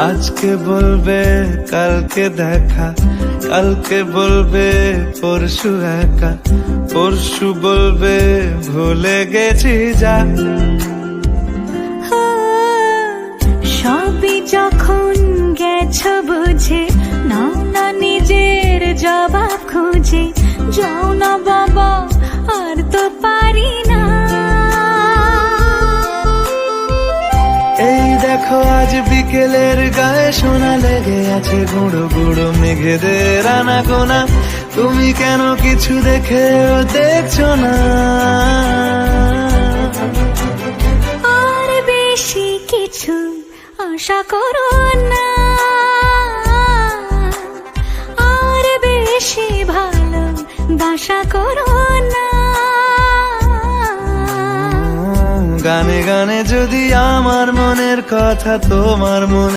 আজকে বলবে কালকে দেখা, কালকে বলবে পরশু একা, পরশু বলবে ভুলে গেছি যা। সবই যখন গেছো বুঝে, নাও না নিজের জবাব খুঁজে। যাও না বাবা, আর তো পারি না। এই দেখো আজ বিকেলের গায়ে সোনা লেগে আছে, গুঁড়ো গুঁড়ো মেঘেদের আনাগোনা। তুমি কেন কিছু দেখেও দেখছো না? আর বেশি কিছু আশা করো না, আর বেশি ভালো বাসা করো না। গানে গানে যদি আমার মনের কথা তোমার মনে